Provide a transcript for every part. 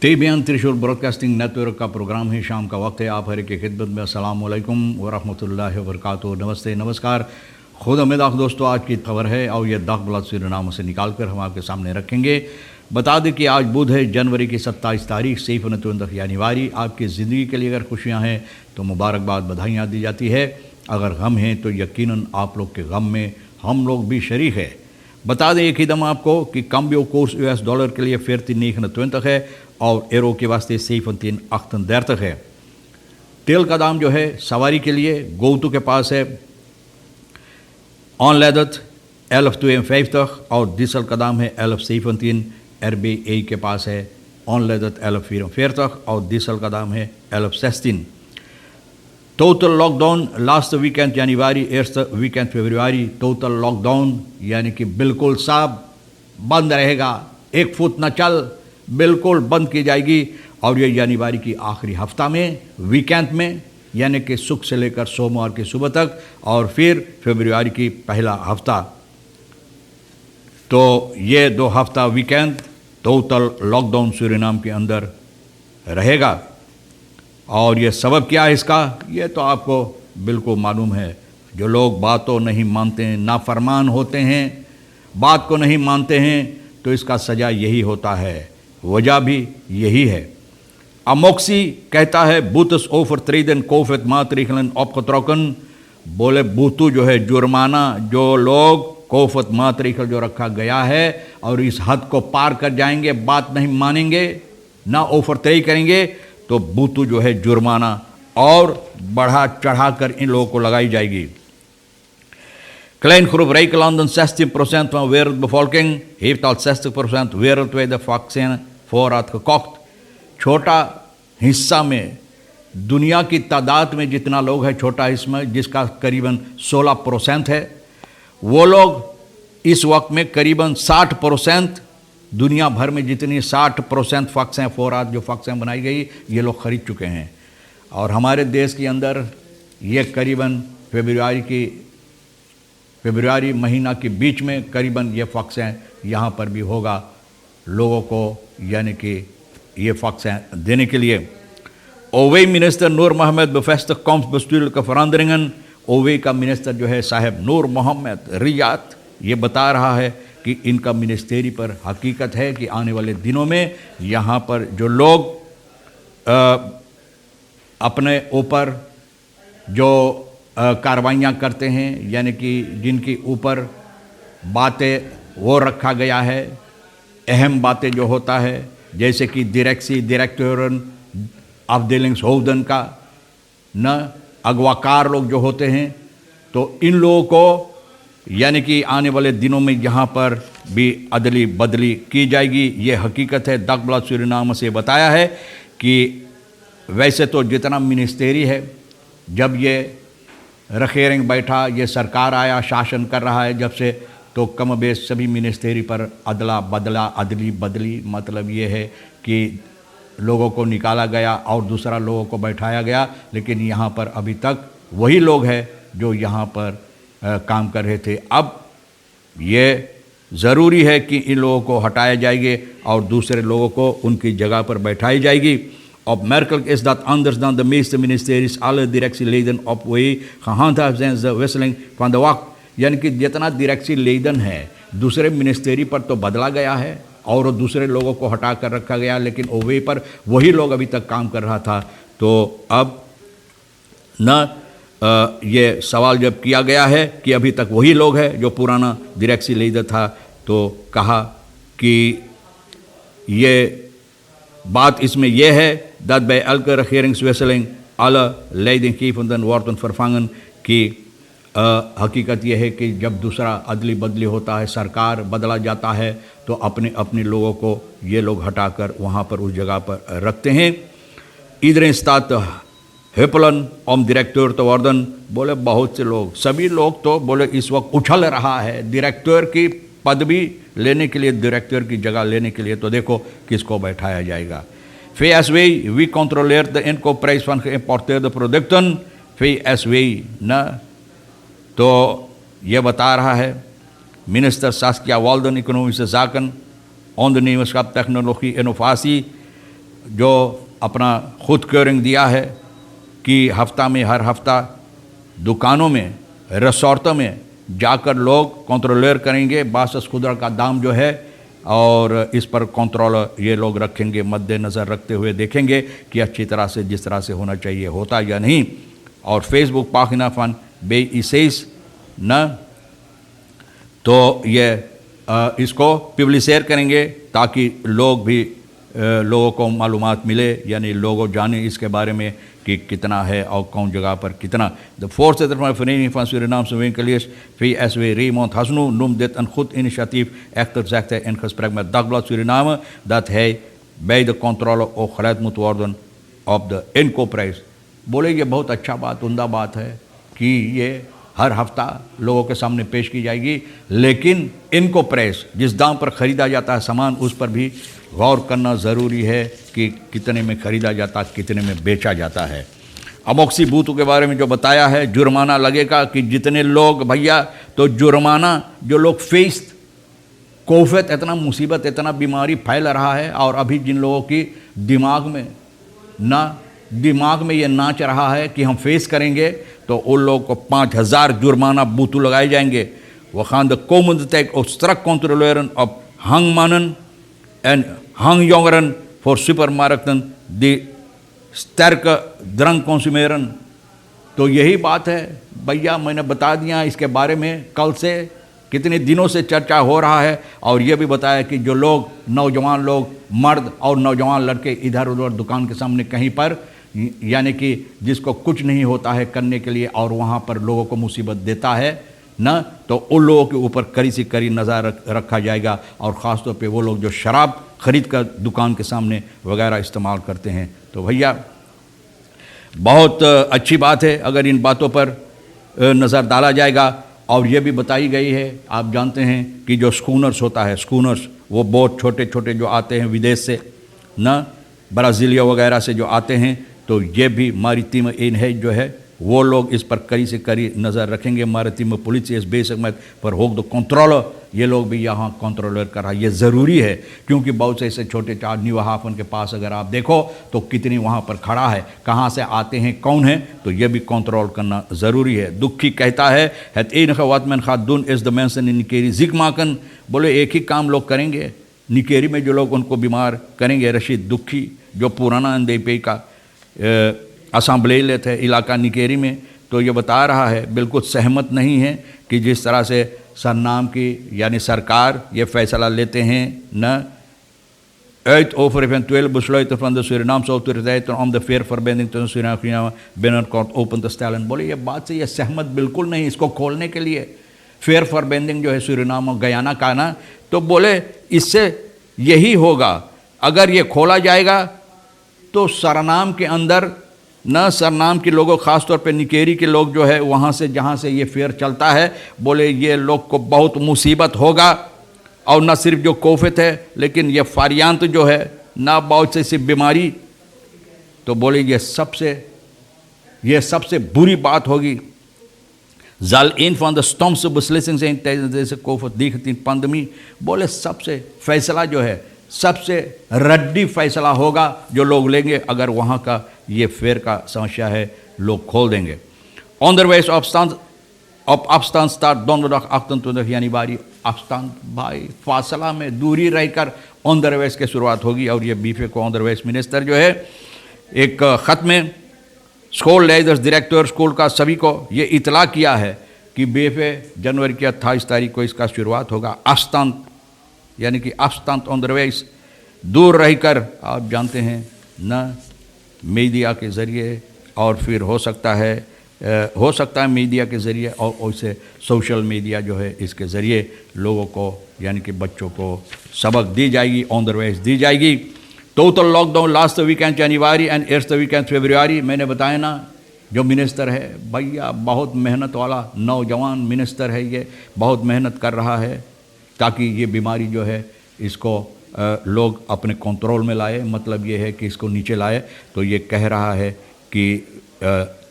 Tebyan त्रिशूल broadcasting network का programme है। शाम का वक्त है। आप हर की खिदमत में अस्सलाम वालेकुम व रहमतुल्लाहि व बरकातुहू। नमस्ते, नमस्कार, खुद उम्मीद दोस्तों। आज की खबर है और ये दाग बलद शिरोनामों से निकाल कर हम आपके सामने रखेंगे। बता दें कि आज बुध है, जनवरी की 27 तारीख, सैफ नतुंदख यानीवारी। आपकी ज़िंदगी के लिए अगर खुशियाँ हैं तो मुबारकबाद, बधाइयाँ दी जाती है। अगर गम हैं तो यकीनन आप लोग के गम में हम लोग भी शरीक है। बता दें एक ही दम आपको कि कम्बियो कोर्स US डॉलर के लिए 14.29 है और एरो के वास्ते 17.38 है। तेल का दाम जो है सवारी के लिए गोतू के पास है ऑनलेदत 11.52 और डीजल का दाम है 11.17। RBA के पास है ऑनलेदत 11.44 और डीजल का दाम है 11.16। टोटल लॉकडाउन लास्ट वीकेंड जनवरी, फर्स्ट वीकेंड फरवरी। टोटल लॉकडाउन यानी कि बिल्कुल साफ बंद रहेगा, एक फुट न चल, बिल्कुल बंद की जाएगी। और ये जनवरी की आखिरी हफ्ता में, वीकेंड में, यानी कि सुख से लेकर सोमवार की सुबह तक, और फिर फरवरी की पहला हफ्ता। तो ये 2 हफ्ता वीकेंड टोटल लॉकडाउन सूरीनाम के अंदर रहेगा। और ये सबब क्या है इसका, ये तो आपको बिल्कुल मालूम है। जो लोग बात को नहीं मानते हैं, नाफरमान होते हैं, बात को नहीं मानते हैं, तो इसका सज़ा यही होता है। वजह भी यही है। अमोक्सी कहता है बूतस ओफर त्रीदन कोफत मातरिखलन ऑपकत्रौकन। बोले बूतू जो है जुर्माना, जो लोग कोफत मातरिखल जो रखा गया है और इस हद को पार कर जाएंगे, बात नहीं मानेंगे, ना ओफर तय करेंगे, तो बूतू जो है जुर्माना और बढ़ा चढ़ा कर इन लोगों को लगाई जाएगी। Klein groep rijke landen, 16% van de wereldbevolking, heeft al 60% wereldwijde vaccinvoorraad gekocht. छोटा हिस्सा में, दुनिया की तादाद में जितना लोग हैं, छोटा हिस्सा जिसका करीबन 16% है, वो लोग इस वक्त में करीबन 60% दुनिया भर में जितनी 60% वैक्सीन जो वैक्सीन बनाई गई, ये लोग ख़रीद चुके हैं। और हमारे देश के अंदर ये करीबन फरवरी महीना के बीच में करीबन ये वैक्सीन यहाँ पर भी होगा लोगों को, यानी कि ये वैक्सीन देने के लिए। ओवे मिनिस्टर नूर मोहम्मद bevestigt komstbestuurlijke veranderingen। ओवे का मिनिस्टर जो है साहब नूर मोहम्मद रियाद, ये बता रहा है कि इनका मिनिस्टेरी पर हकीकत है कि आने वाले दिनों में यहाँ पर जो लोग अपने ऊपर जो कार्रवाइयाँ करते हैं, यानी कि जिनकी ऊपर बातें वो रखा गया है, अहम बातें जो होता है, जैसे कि डायरेक्टोरन afdelingshoofden का न अगवाकार लोग जो होते हैं, तो इन लोगों को यानी कि आने वाले दिनों में यहाँ पर भी अदली बदली की जाएगी। ये हकीकत है। दागब्लाद सूरीनाम से बताया है कि वैसे तो जितना मिनिस्टेरी है, जब ये रखेरिंग बैठा, ये सरकार आया, शासन कर रहा है जब से, तो कम बेश सभी मिनिस्टेरी पर अदला बदला, अदली बदली, मतलब ये है कि लोगों को निकाला गया और दूसरा लोगों को बैठाया गया। लेकिन यहाँ पर अभी तक वही लोग हैं जो यहाँ पर काम कर रहे थे। अब ये ज़रूरी है कि इन लोगों को हटाया जाएगी और दूसरे लोगों को उनकी जगह पर बैठाई जाएगी। Opmerkelijk is dat anders dan de meeste ministeries alle directieleden op way gehandhaafd zijn de wisseling van de wacht। यानी कि जितना डायरेक्टोरेट है, दूसरे मिनिस्टेरी पर तो बदला गया है और दूसरे लोगों को हटा कर रखा गया, लेकिन ओवे पर वही लोग अभी तक काम कर रहा था। तो अब न ये सवाल जब किया गया है कि अभी तक वही लोग हैं जो पुराना डायरेक्टोरेट था, तो कहा कि ये बात इसमें यह है dat bij elke regeringswisseling alle leidinggevenden worden vervangen, कि हकीकत यह है कि जब दूसरा अदली बदली होता है, सरकार बदला जाता है, तो अपने अपने लोगों को ये लोग हटाकर वहाँ पर उस जगह पर रखते हैं। Iedereen staat huppelen om directeur te worden। बोले बहुत से लोग, सभी लोग तो बोले इस वक्त उछल रहा है डायरेक्टर की पदवी लेने के लिए, डायरेक्टर की जगह लेने के लिए। तो देखो किसको बैठाया जाएगा। VSW, wie controleert de inkoopprijs van geïmporteerde producten? VSW न, तो ये बता रहा है minister Saskia Walden economic zaken, ondernemerschap, technologie, innovatie। जो अपना खुद क्योरिंग दिया है कि हफ्ता में हर हफ्ता दुकानों में, रेस्टोरेंटों में जाकर लोग कंट्रोलर करेंगे बासस खुदरा का दाम जो है, और इस पर कंट्रोल ये लोग रखेंगे, मद्देनज़र रखते हुए देखेंगे कि अच्छी तरह से जिस तरह से होना चाहिए होता या नहीं। और फेसबुक पाखिना फ़न बे इसेस न तो ये इसको पब्लिशेयर करेंगे ताकि लोगों को मालूमात मिले, यानी लोगों जाने इसके बारे में कि कितना है और कौन जगह पर कितना. De voorzitter van de Vereniging van Surinaamse Winkeliers, VSW, Raymond Hasnu, noemt dit een goed initiatief. Echter zegt hij in gesprek met Dagblad Suriname dat hij bij de controle ook gelet moet worden op de inkoopprijs. बोले ये बहुत अच्छा बात, उम्दा बात है कि ये हर हफ्ता लोगों के सामने पेश की जाएगी, लेकिन इनको प्राइस जिस दाम पर ख़रीदा जाता है सामान उस पर भी गौर करना ज़रूरी है कि कितने में ख़रीदा जाता, कितने में बेचा जाता है. अमोक्सी बूतों के बारे में जो बताया है, जुर्माना लगेगा कि जितने लोग भैया, तो जुर्माना जो लोग फेस कोफत, इतना मुसीबत, इतना बीमारी फैल रहा है, और अभी जिन लोगों की दिमाग में ये नाच रहा है कि हम फेस करेंगे, तो उन लोगों को 5000 जुर्माना बूतू लगाए जाएंगे. वो खान द कोमुंदतेक और स्ट्रक कंट्रोलरन अब hangmannen en hangjongeren voor supermarkten die sterke drank consumeren. तो यही बात है भैया, मैंने बता दिया इसके बारे में. कल से कितने दिनों से चर्चा हो रहा है, और ये भी बताया कि जो लोग, नौजवान लोग, मर्द और नौजवान लड़के इधर उधर दुकान के सामने कहीं पर, यानी कि जिसको कुछ नहीं होता है करने के लिए और वहाँ पर लोगों को मुसीबत देता है न, तो उन लोगों के ऊपर कड़ी से कड़ी नज़र रखा जाएगा. और ख़ास तौर पे वो लोग जो शराब ख़रीद कर दुकान के सामने वगैरह इस्तेमाल करते हैं. तो भैया बहुत अच्छी बात है अगर इन बातों पर नज़र डाला जाएगा. और ये भी बताई गई है, आप जानते हैं कि जो स्कूनर्स होता है, स्कूनर्स वो बहुत छोटे छोटे जो आते हैं विदेश से न, ब्राज़ीलिया वगैरह से जो आते हैं, तो ये भी मारितीम इनहेज जो है वो लोग इस पर कड़ी से कड़ी नज़र रखेंगे. मारितीम पुलिस इस बेसमत पर होग दो कंट्रोल, ये लोग भी यहाँ कंट्रोलर कर रहा है. ये ज़रूरी है क्योंकि बहुत से ऐसे छोटे चार न्यू हाफन के पास अगर आप देखो तो कितनी वहाँ पर खड़ा है, कहाँ से आते हैं, कौन है, तो ये भी कंट्रोल करना ज़रूरी है. दुखी कहता है इन खवातमन खातून इस दमैसन निकेरी जिक माकन. बोले एक ही काम लोग करेंगे, निकेरी में जो लोग उनको बीमार करेंगे. रशीद दुखी जो पुराना अंदेपे का असम्बली लेते इलाका निकेरी में, तो ये बता रहा है बिल्कुल सहमत नहीं है कि जिस तरह से सरनाम की यानी सरकार ये फैसला लेते हैं न uit over eventuele besluiten van de Surinaamse autoriteiten om de veerverbinding tussen Suriname en binnenkort open te stellen. बोले ये बात से ये सहमत बिल्कुल नहीं इसको खोलने के लिए. फेयर फॉरबेंडिंग जो है सुरीनाम और गयाना का ना, तो बोले इससे यही होगा, अगर ये खोला जाएगा तो सरनाम के अंदर न, सरनाम के लोगों ख़ास तौर पे निकेरी के लोग जो है वहाँ से जहाँ से ये फेयर चलता है, बोले ये लोग को बहुत मुसीबत होगा. और न सिर्फ जो कोफित है लेकिन ये फारियांत जो है ना, बहुत से सिर्फ बीमारी, तो बोले ये सबसे बुरी बात होगी. zal een van de stomste beslissingen zijn tijdens deze COVID-19 pandemie. बोले सबसे फैसला जो है सबसे रद्दी फैसला होगा जो लोग लेंगे अगर वहाँ का ये फेयर का समस्या है लोग खोल देंगे. Onderwijs op afstand start donderdag 28 januari. afstand भाई फासला में दूरी रहकर onderwijs की शुरुआत होगी. और ये बीफे को onderwijs मिनिस्टर जो है एक ख़त में स्कूल लीडर्स, डायरेक्टर स्कूल का सभी को ये इतला किया है कि बीफे जनवरी की 28 तारीख को इसका शुरुआत होगा. afstand यानी कि afstand onderwijs, दूर रहकर, आप जानते हैं न, मीडिया के ज़रिए और फिर हो सकता है मीडिया के ज़रिए और वैसे सोशल मीडिया जो है इसके ज़रिए लोगों को यानी कि बच्चों को सबक दी जाएगी, onderwijs दी जाएगी. टोटल लॉकडाउन लास्ट वीकेंड जनवरी एंड एर्स्ट वीकेंड फरवरी. मैंने बताया ना, जो मिनिस्टर है भैया बहुत मेहनत वाला नौजवान मिनिस्टर है, ये बहुत मेहनत कर रहा है ताकि ये बीमारी जो है इसको लोग अपने कंट्रोल में लाए. मतलब ये है कि इसको नीचे लाए. तो ये कह रहा है कि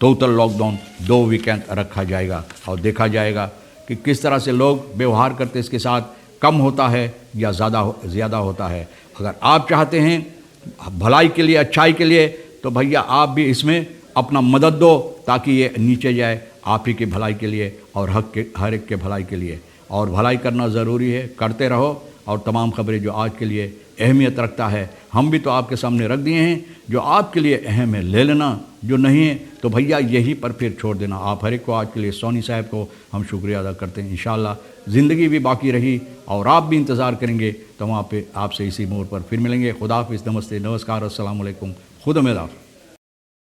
टोटल लॉकडाउन 2 वीकेंड रखा जाएगा और देखा जाएगा कि किस तरह से लोग व्यवहार करते इसके साथ, कम होता है या ज़्यादा होता है. अगर आप चाहते हैं بھلائی کے لیے، اچھائی کے لیے، تو بھیا آپ بھی اس میں اپنا مدد دو تاکہ یہ نیچے جائے، آپ ہی کی بھلائی کے لیے اور حق کے ہر ایک کے بھلائی کے لیے۔ اور بھلائی کرنا ضروری ہے، کرتے رہو۔ اور تمام خبریں جو آج کے لیے اہمیت رکھتا ہے ہم بھی تو آپ کے سامنے رکھ دیے ہیں، جو آپ کے لیے اہم ہے لے لینا، جو نہیں ہے تو بھیا یہی پر پھر چھوڑ دینا۔ آپ ہر ایک کو آج کے لیے سونی صاحب کو ہم شکریہ ادا کرتے ہیں۔ انشاءاللہ زندگی بھی باقی رہی اور آپ بھی انتظار کریں گے تو وہاں پہ آپ سے اسی موڑ پر پھر ملیں گے۔ خدا حافظ، نمستے، نمسکار، السلام علیکم، خدا حافظ۔